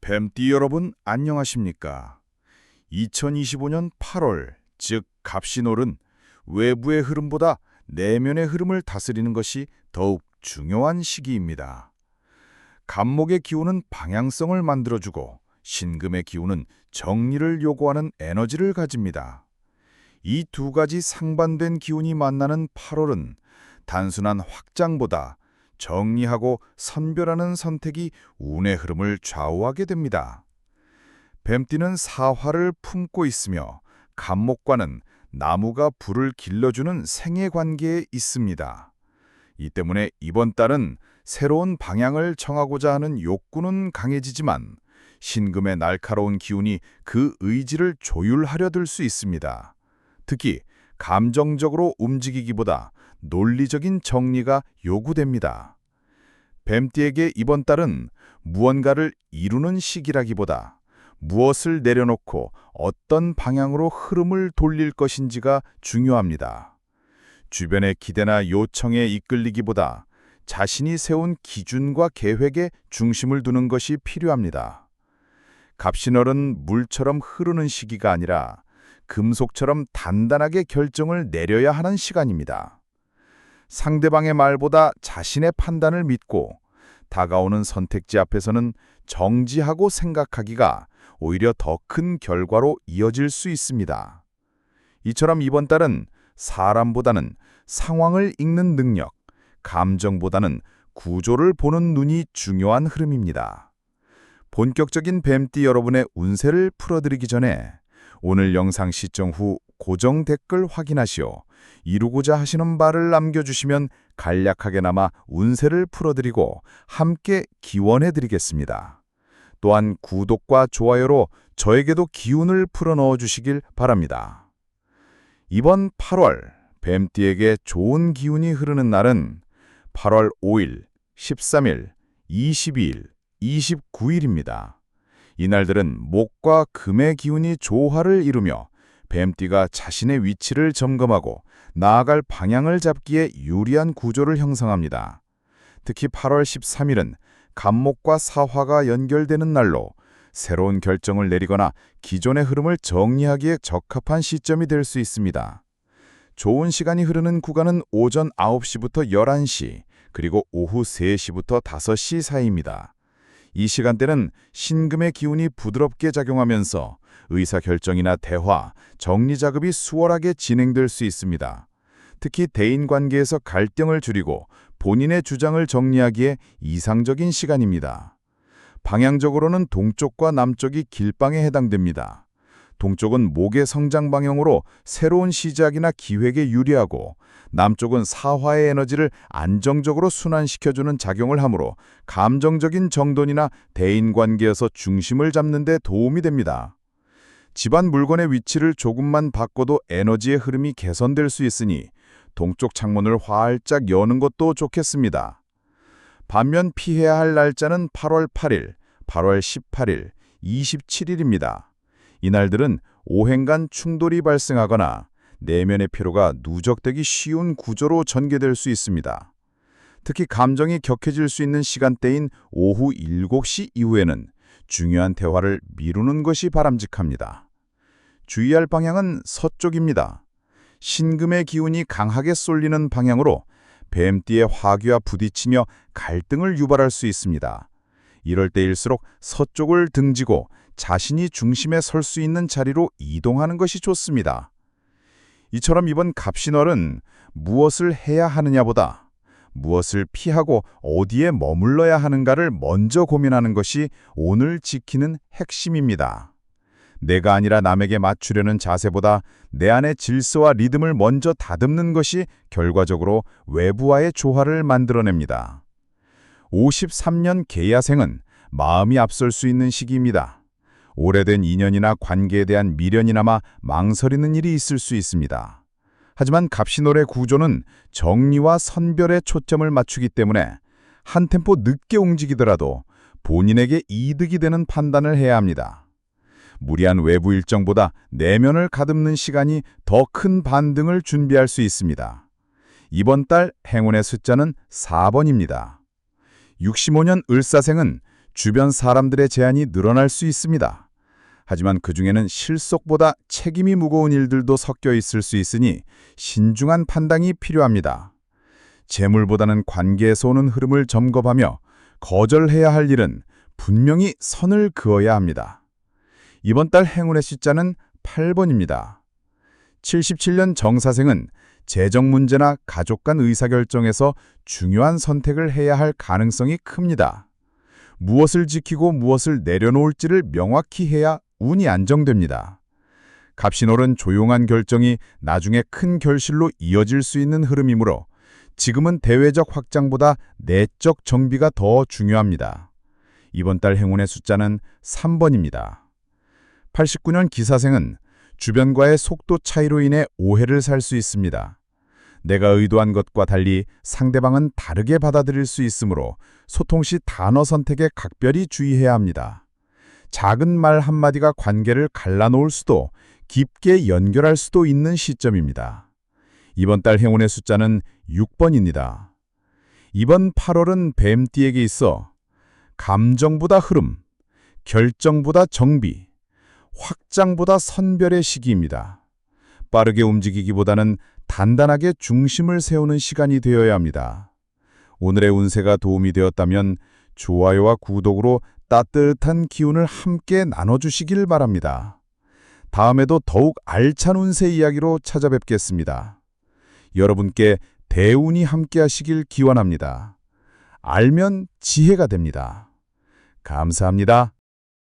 뱀띠 여러분 안녕하십니까? 2025년 8월, 즉 갑신월은 외부의 흐름보다 내면의 흐름을 다스리는 것이 더욱 중요한 시기입니다. 갑목의 기운은 방향성을 만들어주고 신금의 기운은 정리를 요구하는 에너지를 가집니다. 이 두 가지 상반된 기운이 만나는 8월은 단순한 확장보다 정리하고 선별하는 선택이 운의 흐름을 좌우하게 됩니다. 뱀띠는 사화를 품고 있으며 갑목과는 나무가 불을 길러주는 생애 관계에 있습니다. 이 때문에 이번 달은 새로운 방향을 정하고자 하는 욕구는 강해지지만 신금의 날카로운 기운이 그 의지를 조율하려 들 수 있습니다. 특히 감정적으로 움직이기보다 논리적인 정리가 요구됩니다. 뱀띠에게 이번 달은 무언가를 이루는 시기라기보다 무엇을 내려놓고 어떤 방향으로 흐름을 돌릴 것인지가 중요합니다. 주변의 기대나 요청에 이끌리기보다 자신이 세운 기준과 계획에 중심을 두는 것이 필요합니다. 갑신월은 물처럼 흐르는 시기가 아니라 금속처럼 단단하게 결정을 내려야 하는 시간입니다. 상대방의 말보다 자신의 판단을 믿고 다가오는 선택지 앞에서는 정지하고 생각하기가 오히려 더 큰 결과로 이어질 수 있습니다. 이처럼 이번 달은 사람보다는 상황을 읽는 능력, 감정보다는 구조를 보는 눈이 중요한 흐름입니다. 본격적인 뱀띠 여러분의 운세를 풀어드리기 전에 오늘 영상 시청 후 고정 댓글 확인하시오. 이루고자 하시는 바를 남겨주시면 간략하게나마 운세를 풀어드리고 함께 기원해드리겠습니다. 또한 구독과 좋아요로 저에게도 기운을 풀어넣어 주시길 바랍니다. 이번 8월 뱀띠에게 좋은 기운이 흐르는 날은 8월 5일, 13일, 22일, 29일입니다. 이날들은 목과 금의 기운이 조화를 이루며 뱀띠가 자신의 위치를 점검하고 나아갈 방향을 잡기에 유리한 구조를 형성합니다. 특히 8월 13일은 갑목과 사화가 연결되는 날로 새로운 결정을 내리거나 기존의 흐름을 정리하기에 적합한 시점이 될 수 있습니다. 좋은 시간이 흐르는 구간은 오전 9시부터 11시, 그리고 오후 3시부터 5시 사이입니다. 이 시간대는 신금의 기운이 부드럽게 작용하면서 의사결정이나 대화, 정리 작업이 수월하게 진행될 수 있습니다. 특히 대인관계에서 갈등을 줄이고 본인의 주장을 정리하기에 이상적인 시간입니다. 방향적으로는 동쪽과 남쪽이 길방에 해당됩니다. 동쪽은 목의 성장 방향으로 새로운 시작이나 기획에 유리하고 남쪽은 사화의 에너지를 안정적으로 순환시켜주는 작용을 하므로 감정적인 정돈이나 대인관계에서 중심을 잡는 데 도움이 됩니다. 집안 물건의 위치를 조금만 바꿔도 에너지의 흐름이 개선될 수 있으니 동쪽 창문을 활짝 여는 것도 좋겠습니다. 반면 피해야 할 날짜는 8월 8일, 8월 18일, 27일입니다. 이날들은 오행간 충돌이 발생하거나 내면의 피로가 누적되기 쉬운 구조로 전개될 수 있습니다. 특히 감정이 격해질 수 있는 시간대인 오후 7시 이후에는 중요한 대화를 미루는 것이 바람직합니다. 주의할 방향은 서쪽입니다. 신금의 기운이 강하게 쏠리는 방향으로 뱀띠의 화기와 부딪히며 갈등을 유발할 수 있습니다. 이럴 때일수록 서쪽을 등지고 자신이 중심에 설 수 있는 자리로 이동하는 것이 좋습니다. 이처럼 이번 갑신월은 무엇을 해야 하느냐보다 무엇을 피하고 어디에 머물러야 하는가를 먼저 고민하는 것이 오늘 지키는 핵심입니다. 내가 아니라 남에게 맞추려는 자세보다 내 안의 질서와 리듬을 먼저 다듬는 것이 결과적으로 외부와의 조화를 만들어냅니다. 53년 계야생은 마음이 앞설 수 있는 시기입니다. 오래된 인연이나 관계에 대한 미련이 남아 망설이는 일이 있을 수 있습니다. 하지만 갑신월의 구조는 정리와 선별에 초점을 맞추기 때문에 한 템포 늦게 움직이더라도 본인에게 이득이 되는 판단을 해야 합니다. 무리한 외부 일정보다 내면을 가듬는 시간이 더 큰 반등을 준비할 수 있습니다. 이번 달 행운의 숫자는 4번입니다. 65년 을사생은 주변 사람들의 제한이 늘어날 수 있습니다. 하지만 그중에는 실속보다 책임이 무거운 일들도 섞여 있을 수 있으니 신중한 판단이 필요합니다. 재물보다는 관계에서 오는 흐름을 점검하며 거절해야 할 일은 분명히 선을 그어야 합니다. 이번 달 행운의 숫자는 8번입니다. 77년 정사생은 재정 문제나 가족 간 의사결정에서 중요한 선택을 해야 할 가능성이 큽니다. 무엇을 지키고 무엇을 내려놓을지를 명확히 해야 운이 안정됩니다. 갑신올은 조용한 결정이 나중에 큰 결실로 이어질 수 있는 흐름이므로 지금은 대외적 확장보다 내적 정비가 더 중요합니다. 이번 달 행운의 숫자는 3번입니다. 89년 기사생은 주변과의 속도 차이로 인해 오해를 살 수 있습니다. 내가 의도한 것과 달리 상대방은 다르게 받아들일 수 있으므로 소통 시 단어 선택에 각별히 주의해야 합니다. 작은 말 한마디가 관계를 갈라놓을 수도 깊게 연결할 수도 있는 시점입니다. 이번 달 행운의 숫자는 6번입니다. 이번 8월은 뱀띠에게 있어 감정보다 흐름, 결정보다 정비, 확장보다 선별의 시기입니다. 빠르게 움직이기보다는 단단하게 중심을 세우는 시간이 되어야 합니다. 오늘의 운세가 도움이 되었다면 좋아요와 구독으로 따뜻한 기운을 함께 나눠주시길 바랍니다. 다음에도 더욱 알찬 운세 이야기로 찾아뵙겠습니다. 여러분께 대운이 함께 하시길 기원합니다. 알면 지혜가 됩니다. 감사합니다.